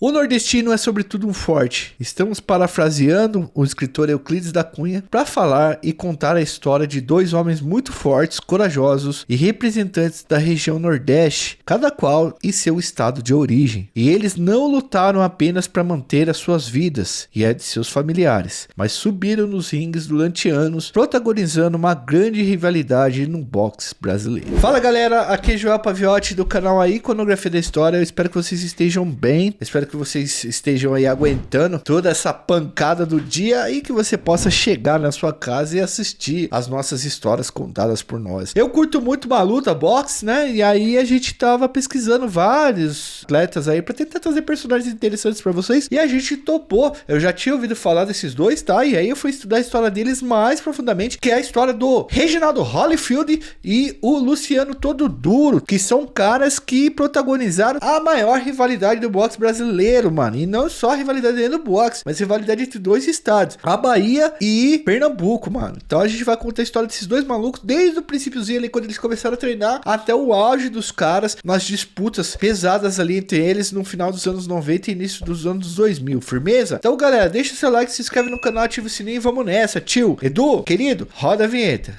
O nordestino é sobretudo um forte. Estamos parafraseando o escritor Euclides da Cunha para falar e contar a história de dois homens muito fortes, corajosos e representantes da região Nordeste, cada qual em seu estado de origem. E eles não lutaram apenas para manter as suas vidas e a de seus familiares, mas subiram nos ringues durante anos, protagonizando uma grande rivalidade no boxe brasileiro. Fala galera, aqui é Joel Paviotti do canal A Iconografia da História. Eu espero que vocês estejam bem, espero que vocês estejam aí aguentando toda essa pancada do dia e que você possa chegar na sua casa e assistir as nossas histórias contadas por nós. Eu curto muito uma luta boxe, né? E aí a gente tava pesquisando vários atletas aí pra tentar trazer personagens interessantes pra vocês e a gente topou. Eu já tinha ouvido falar desses dois, tá? E aí eu fui estudar a história deles mais profundamente, que é a história do Reginaldo Holyfield e o Luciano Todo Duro, que são caras que protagonizaram a maior rivalidade do boxe brasileiro, mano. E não só a rivalidade dentro do boxe, mas a rivalidade entre dois estados, a Bahia e Pernambuco, mano. Então a gente vai contar a história desses dois malucos desde o princípiozinho ali, quando eles começaram a treinar, até o auge dos caras nas disputas pesadas ali entre eles no final dos anos 90 e início dos anos 2000. Firmeza? Então galera, deixa o seu like, se inscreve no canal, ativa o sininho e vamos nessa, tio. Edu, querido, roda a vinheta.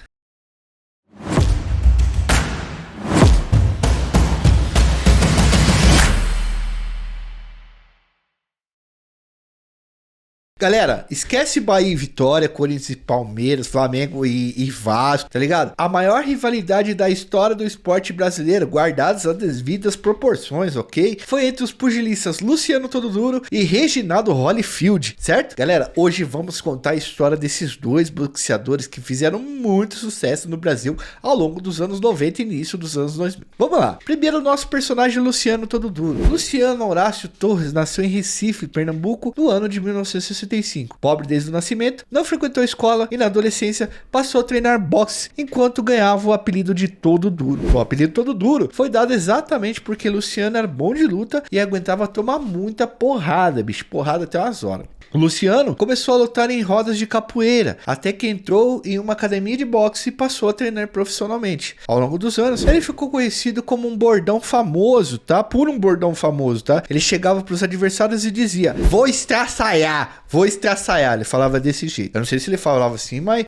Galera, esquece Bahia e Vitória, Corinthians e Palmeiras, Flamengo e Vasco, tá ligado? A maior rivalidade da história do esporte brasileiro, guardadas as devidas proporções, ok? Foi entre os pugilistas Luciano Todo Duro e Reginaldo Holyfield, certo? Galera, hoje vamos contar a história desses dois boxeadores que fizeram muito sucesso no Brasil ao longo dos anos 90 e início dos anos 2000. Vamos lá. Primeiro, o nosso personagem Luciano Todo Duro. Luciano Horácio Torres nasceu em Recife, Pernambuco, no ano de 1965. Pobre desde o nascimento, não frequentou a escola e na adolescência passou a treinar boxe enquanto ganhava o apelido de Todo Duro. O apelido Todo Duro foi dado exatamente porque Luciano era bom de luta e aguentava tomar muita porrada, bicho, porrada até umas horas. O Luciano começou a lutar em rodas de capoeira, até que entrou em uma academia de boxe e passou a treinar profissionalmente. Ao longo dos anos, ele ficou conhecido como um bordão famoso, tá? Por um bordão famoso, tá? Ele chegava para os adversários e dizia: vou estraçalhar, vou estraçalhar. Ele falava desse jeito. Eu não sei se ele falava assim, mas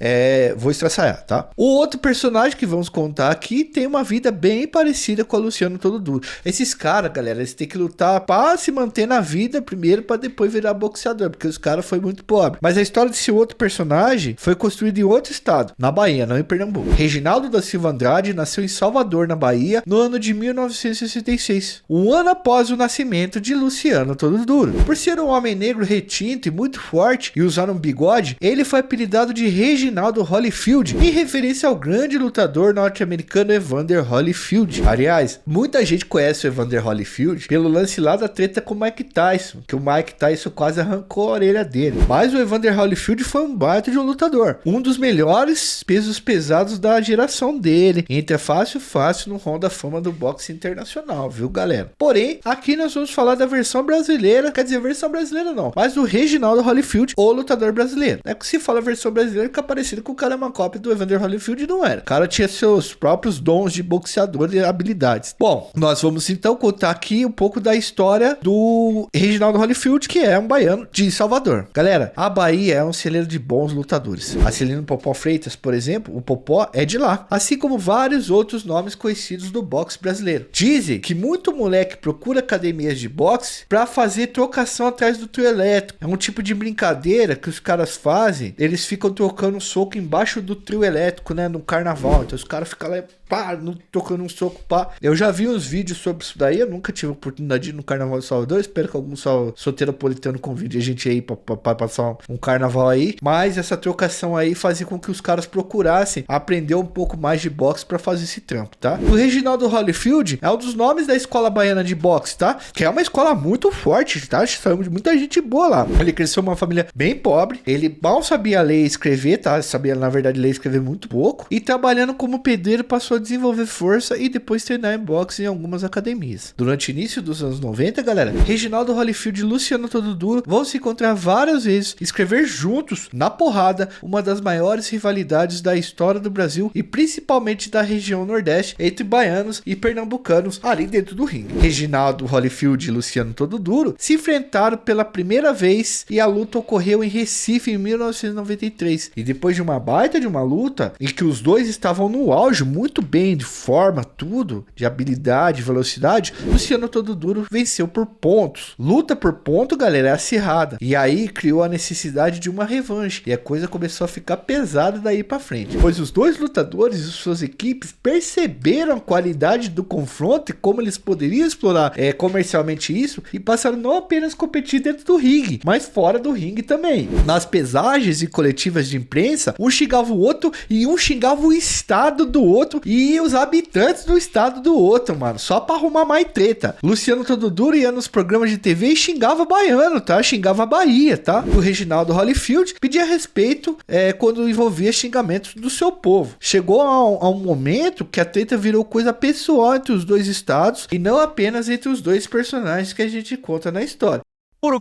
vou estraçalhar, tá? O outro personagem que vamos contar aqui tem uma vida bem parecida com a Luciano Todo Duro. Esses caras, galera, eles têm que lutar para se manter na vida primeiro, para depois virar boxeador, porque os caras foi muito pobre. Mas a história desse outro personagem foi construída em outro estado, na Bahia, não em Pernambuco. Reginaldo da Silva Andrade nasceu em Salvador, na Bahia, no ano de 1966, um ano após o nascimento de Luciano Todo Duro. Por ser um homem negro retinto e muito forte e usar um bigode, ele foi apelidado de Reginaldo Holyfield, em referência ao grande lutador norte-americano Evander Holyfield. Aliás, muita gente conhece o Evander Holyfield pelo lance lá da treta com o Mike Tyson, que o Mike Tyson quase arrancou a orelha dele. Mas o Evander Holyfield foi um baita de um lutador, um dos melhores pesos pesados da geração dele, entra fácil no hall da fama do boxe internacional, viu galera? Porém, aqui nós vamos falar da versão brasileira, quer dizer, versão brasileira não, mas do Reginaldo Holyfield, o lutador brasileiro. É que se fala versão brasileira, fica parecido com o cara é uma cópia do Evander Holyfield, não era. O cara tinha seus próprios dons de boxeador e habilidades. Bom, nós vamos então contar aqui um pouco da história do Reginaldo Holyfield, que é um baiano de Salvador. Galera, a Bahia é um celeiro de bons lutadores. A Celino Popó Freitas, por exemplo, o Popó é de lá, assim como vários outros nomes conhecidos do boxe brasileiro. Dizem que muito moleque procura academias de boxe pra fazer trocação atrás do trio elétrico. É um tipo de brincadeira que os caras fazem, eles ficam trocando um soco embaixo do trio elétrico, né, no carnaval. Então os caras ficam lá, pá, trocando um soco, pá. Eu já vi uns vídeos sobre isso daí, eu nunca tive a oportunidade de ir no Carnaval de Salvador, espero que algum soteropolitano convide a gente aí pra passar um carnaval aí, mas essa trocação aí fazia com que os caras procurassem aprender um pouco mais de boxe pra fazer esse trampo, tá? O Reginaldo Holyfield é um dos nomes da escola baiana de boxe, tá? Que é uma escola muito forte, tá? Saiu muita gente boa lá. Ele cresceu numa família bem pobre, ele mal sabia ler e escrever, tá? Sabia, na verdade, ler e escrever muito pouco, e trabalhando como pedreiro passou a desenvolver força e depois treinar em boxe em algumas academias. Durante o início dos anos 90, galera, Reginaldo Holyfield e Luciano Todo Duro vão se encontrar várias vezes e escrever juntos, na porrada, uma das maiores rivalidades da história do Brasil e principalmente da região Nordeste entre baianos e pernambucanos ali dentro do ringue. Reginaldo Holyfield e Luciano Todo Duro se enfrentaram pela primeira vez e a luta ocorreu em Recife em 1993. E depois de uma baita de uma luta em que os dois estavam no auge, muito bem de forma, tudo, de habilidade, velocidade, Luciano Todo Duro venceu por pontos. Luta por ponto, galera, é acirrada. E aí criou a necessidade de uma revanche. E a coisa começou a ficar pesada daí pra frente. Pois os dois lutadores e suas equipes perceberam a qualidade do confronto e como eles poderiam explorar comercialmente isso e passaram não apenas a competir dentro do ringue, mas fora do ringue também. Nas pesagens e coletivas de imprensa, um xingava o outro e um xingava o estado do outro e os habitantes do estado do outro, mano, só pra arrumar mais treta. Luciano Todo Duro ia nos programas de TV e xingava baiano, tá? Xingava a Bahia, tá? O Reginaldo Holyfield pedia respeito quando envolvia xingamentos do seu povo. Chegou a um momento que a treta virou coisa pessoal entre os dois estados e não apenas entre os dois personagens que a gente conta na história.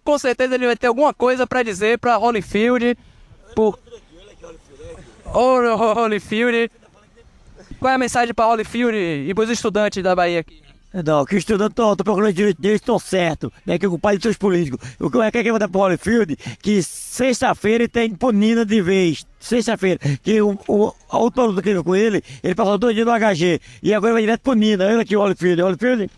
Com certeza ele vai ter alguma coisa pra dizer pra Holyfield. Holyfield. Qual é a mensagem pra Holyfield e pros estudantes da Bahia aqui? Não, que estudantes estão procurando o direito deles, estão certos, né? Que o pai dos seus políticos. O que eu quero mandar pro Holyfield, que sexta-feira ele tem punida de vez. Sexta-feira, que a última luta que eu com ele passou 2 dias no HG. E agora vai direto punida. Olha aqui o Holyfield. Holyfield.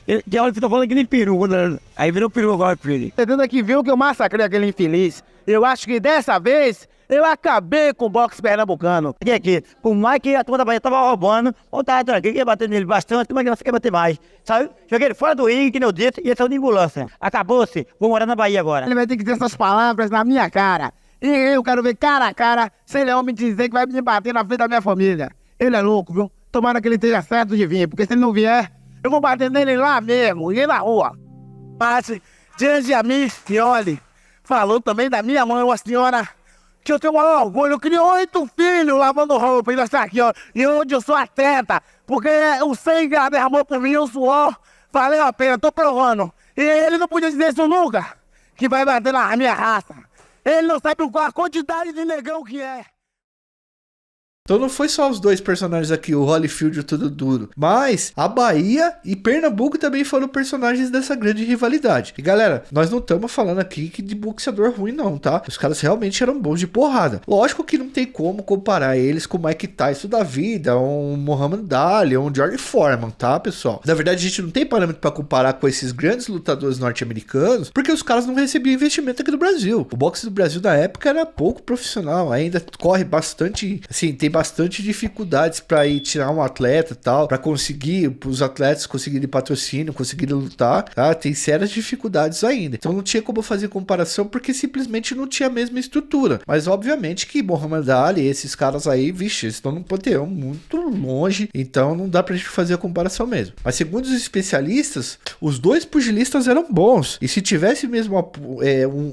Que Holyfield tá falando que nem peru, né? Aí virou peru agora, Holyfield. Tentando aqui viu que eu massacrei aquele infeliz. Eu acho que dessa vez eu acabei com o boxe pernambucano. Aqui, por mais que a turma da Bahia tava roubando, eu tava aqui, ia bater nele bastante, mas você quer bater mais. Sabe? Joguei ele fora do ringue, que nem eu disse, e esse é o de ambulância. Acabou-se, vou morar na Bahia agora. Ele vai ter que ter essas palavras na minha cara. E eu quero ver cara a cara, se ele é homem dizer que vai me bater na frente da minha família. Ele é louco, viu? Tomara que ele esteja certo de vir, porque se ele não vier, eu vou bater nele lá mesmo, e na rua. Mas, diante de mim, e olhe, falou também da minha mãe, uma senhora que eu tenho o maior orgulho. Eu criei 8 filhos lavando roupa e nós estamos aqui, ó. E hoje eu sou atleta, porque o sangue que derramou por mim, o suor, valeu a pena, tô provando. E ele não podia dizer isso nunca, que vai bater na minha raça. Ele não sabe a quantidade de negão que é. Então não foi só os dois personagens aqui, o Holyfield e o Todo Duro, mas a Bahia e Pernambuco também foram personagens dessa grande rivalidade. E galera, nós não estamos falando aqui que de boxeador ruim não, tá? Os caras realmente eram bons de porrada. Lógico que não tem como comparar eles com o Mike Tyson da vida, um Muhammad Ali, um George Foreman, tá, pessoal? Na verdade, a gente não tem parâmetro para comparar com esses grandes lutadores norte-americanos, porque os caras não recebiam investimento aqui do Brasil. O boxe do Brasil na época era pouco profissional, ainda corre bastante, assim, tem bastante dificuldades para ir tirar um atleta e tal, para conseguir, os atletas conseguirem patrocínio, conseguirem lutar, tá? Tem sérias dificuldades ainda. Então não tinha como fazer comparação porque simplesmente não tinha a mesma estrutura. Mas obviamente que Muhammad Ali, esses caras aí, vixe, eles estão num panteão muito longe, então não dá pra gente fazer a comparação mesmo. Mas segundo os especialistas, os dois pugilistas eram bons. E se tivesse mesmo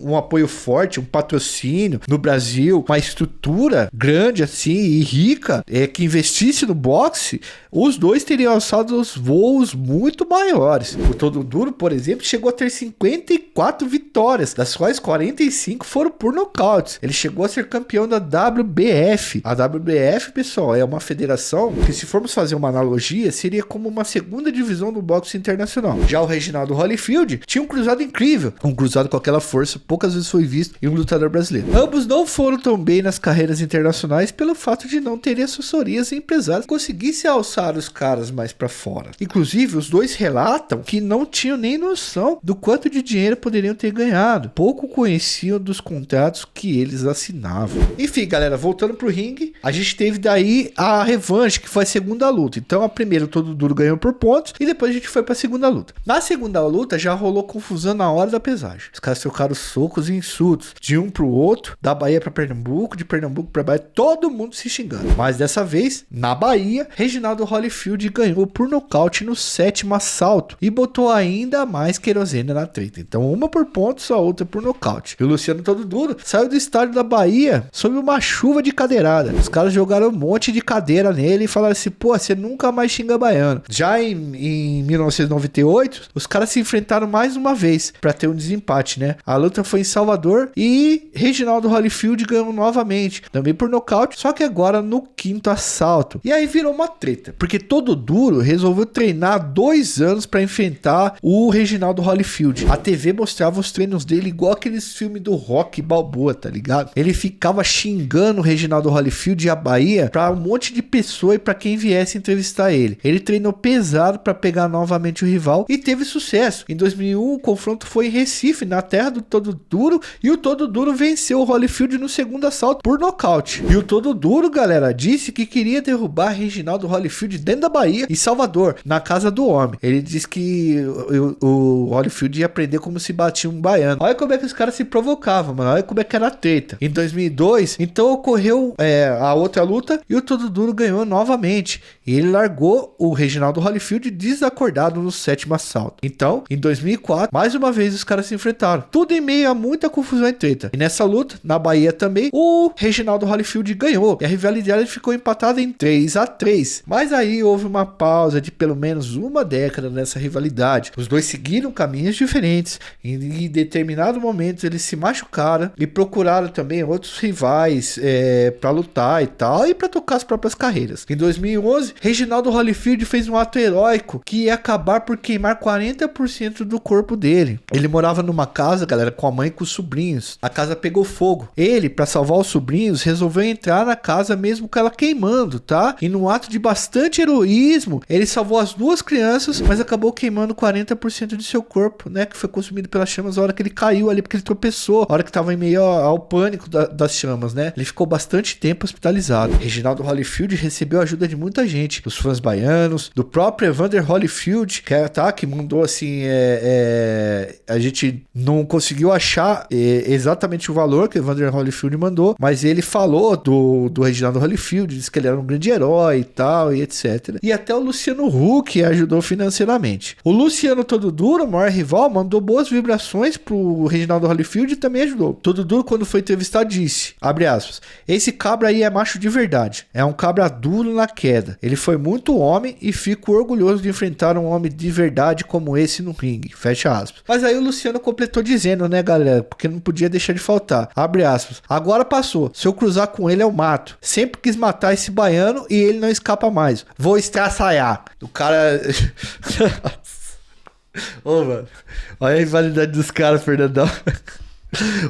um apoio forte, um patrocínio no Brasil, uma estrutura grande assim e rica, que investisse no boxe, os dois teriam alçado os voos muito maiores. O Todo Duro, por exemplo, chegou a ter 54 vitórias, das quais 45 foram por nocautes. Ele chegou a ser campeão da WBF. A WBF, pessoal, é uma federação que, se formos fazer uma analogia, seria como uma segunda divisão do boxe internacional. Já o Reginaldo Holyfield tinha um cruzado incrível, um cruzado com aquela força poucas vezes foi visto em um lutador brasileiro. Ambos não foram tão bem nas carreiras internacionais pelo fato de não terem assessorias e empresários que conseguissem alçar os caras mais pra fora. Inclusive, os dois relatam que não tinham nem noção do quanto de dinheiro poderiam ter ganhado. Pouco conheciam dos contratos que eles assinavam. Enfim, galera, voltando pro ringue, a gente teve daí a revanche, que foi a segunda luta. Então, a primeira, o Todo Duro ganhou por pontos, e depois a gente foi pra segunda luta. Na segunda luta, já rolou confusão na hora da pesagem. Os caras trocaram socos e insultos de um pro outro, da Bahia pra Pernambuco, de Pernambuco pra Bahia, todo mundo se xingando. engano. Mas dessa vez, na Bahia, Reginaldo Holyfield ganhou por nocaute no 7º assalto e botou ainda mais querosene na treta. Então, uma por pontos, a outra por nocaute. E o Luciano Todo Duro saiu do estádio da Bahia sob uma chuva de cadeirada. Os caras jogaram um monte de cadeira nele e falaram assim, pô, você nunca mais xinga baiano. Já em 1998, os caras se enfrentaram mais uma vez para ter um desempate, né? A luta foi em Salvador e Reginaldo Holyfield ganhou novamente, também por nocaute, só que agora no 5º assalto. E aí virou uma treta, porque Todo Duro resolveu treinar 2 anos para enfrentar o Reginaldo Holyfield. A TV mostrava os treinos dele igual aqueles filmes do Rock Balboa, tá ligado? Ele ficava xingando o Reginaldo Holyfield e a Bahia pra um monte de pessoa e pra quem viesse entrevistar ele. Ele treinou pesado pra pegar novamente o rival e teve sucesso. Em 2001, o confronto foi em Recife, na terra do Todo Duro, e o Todo Duro venceu o Holyfield no 2º assalto por nocaute. E o Todo Duro, galera, disse que queria derrubar Reginaldo Holyfield dentro da Bahia, em Salvador, na casa do homem. Ele disse que o Holyfield ia aprender como se batia um baiano. Olha como é que os caras se provocavam, mano. Olha como é que era a treta. Em 2002, então ocorreu a outra luta e o Todo Duro ganhou novamente. E ele largou o Reginaldo Holyfield desacordado no 7º assalto. Então, em 2004, mais uma vez os caras se enfrentaram. Tudo em meio a muita confusão e treta. E nessa luta, na Bahia também, o Reginaldo Holyfield ganhou. E a rivalidade ficou empatada em 3-3. Mas aí houve uma pausa de pelo menos uma década nessa rivalidade. Os dois seguiram caminhos diferentes. Em determinado momento eles se machucaram e procuraram também outros rivais para lutar e tal, e para tocar as próprias carreiras. Em 2011, Reginaldo Holyfield fez um ato heróico que ia acabar por queimar 40% do corpo dele. Ele morava numa casa, galera, com a mãe e com os sobrinhos. A casa pegou fogo. Ele, para salvar os sobrinhos, resolveu entrar na casa mesmo com ela queimando, tá? E num ato de bastante heroísmo, ele salvou as 2 crianças, mas acabou queimando 40% de seu corpo, né? Que foi consumido pelas chamas na hora que ele caiu ali, porque ele tropeçou, a hora que tava em meio ao pânico das chamas, né? Ele ficou bastante tempo hospitalizado. Reginaldo Holyfield recebeu a ajuda de muita gente, dos fãs baianos, do próprio Evander Holyfield, que mandou assim, a gente não conseguiu achar exatamente o valor que o Evander Holyfield mandou, mas ele falou do Reginaldo Holyfield, disse que ele era um grande herói e tal, e etc. E até o Luciano Huck ajudou financeiramente. O Luciano Todo Duro, o maior rival, mandou boas vibrações pro Reginaldo Holyfield e também ajudou. Todo Duro, quando foi entrevistado, disse, abre aspas, esse cabra aí é macho de verdade, é um cabra duro na queda, ele foi muito homem e fico orgulhoso de enfrentar um homem de verdade como esse no ringue, fecha aspas. Mas aí o Luciano completou dizendo, né, galera, porque não podia deixar de faltar, abre aspas, agora passou, se eu cruzar com ele eu mato, sempre quis matar esse baiano e ele não escapa mais, vou estraçaiar. O cara... Ô, mano, olha a rivalidade dos caras, Fernandão.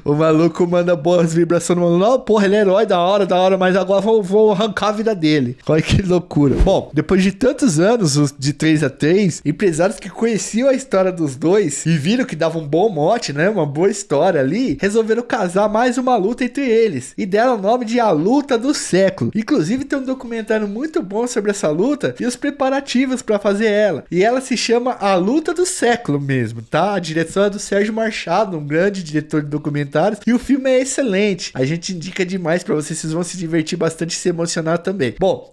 O maluco manda boas vibrações no maluco. Não, porra, ele é herói, da hora, mas agora vou arrancar a vida dele. Olha que loucura. Bom, depois de tantos anos de 3-3, empresários que conheciam a história dos dois e viram que dava um bom mote, né? Uma boa história ali, resolveram casar mais uma luta entre eles e deram o nome de A Luta do Século. Inclusive tem um documentário muito bom sobre essa luta e os preparativos pra fazer ela. E ela se chama A Luta do Século mesmo, tá? A direção é do Sérgio Machado, um grande diretor de documentários, e o filme é excelente. A gente indica demais pra vocês vão se divertir bastante e se emocionar também. Bom,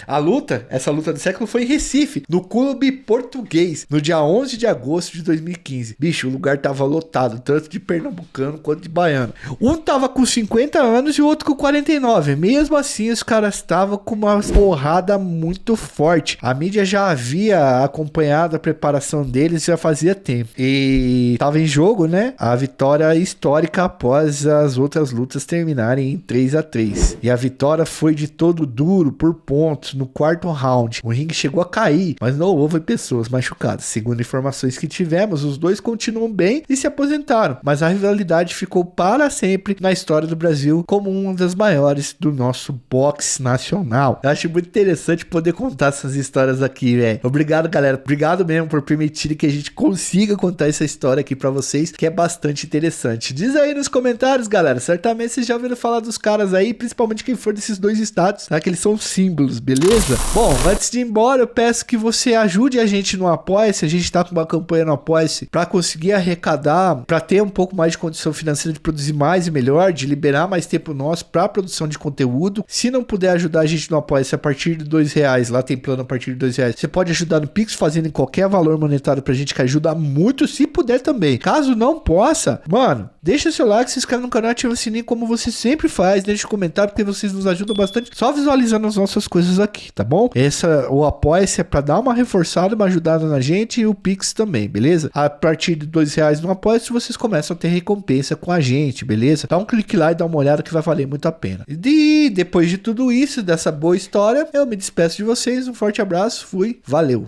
essa luta do século foi em Recife, no Clube Português, no dia 11 de agosto de 2015. Bicho, o lugar tava lotado, tanto de pernambucano quanto de baiano. Um tava com 50 anos e o outro com 49. Mesmo assim, os caras estavam com uma porrada muito forte. A mídia já havia acompanhado a preparação deles já fazia tempo. E tava em jogo, né? A vitória histórica após as outras lutas terminarem em 3-3. E a vitória foi de Todo Duro por pontos no 4º round. O ringue chegou a cair, mas não houve pessoas machucadas. Segundo informações que tivemos, os dois continuam bem e se aposentaram, mas a rivalidade ficou para sempre na história do Brasil como uma das maiores do nosso boxe nacional. Eu acho muito interessante poder contar essas histórias aqui, velho. Obrigado, galera. Obrigado mesmo por permitirem que a gente consiga contar essa história aqui para vocês, que é bastante interessante. Diz aí nos comentários, galera. Certamente vocês já ouviram falar dos caras aí, principalmente quem for desses dois estados, tá? Que eles são símbolos, beleza? Bom, antes de ir embora, eu peço que você ajude a gente no Apoia-se. A gente tá com uma campanha no Apoia-se pra conseguir arrecadar, pra ter um pouco mais de condição financeira de produzir mais e melhor, de liberar mais tempo nosso pra produção de conteúdo. Se não puder ajudar a gente no Apoia-se a partir de R$2, lá tem plano a partir de R$2, você pode ajudar no Pix fazendo em qualquer valor monetário pra gente, que ajuda muito, se puder também. Caso não possa, mano, deixa seu like, se inscreve no canal, ativa o sininho como você sempre faz, deixa um comentário porque vocês nos ajudam bastante só visualizando as nossas coisas aqui, tá bom? O Apoia-se é pra dar uma reforçada, uma ajudada na gente, e o Pix também, beleza? A partir de R$2 no Apoia-se, vocês começam a ter recompensa com a gente, beleza? Dá um clique lá e dá uma olhada que vai valer muito a pena. E depois de tudo isso, dessa boa história, eu me despeço de vocês, um forte abraço, fui, valeu!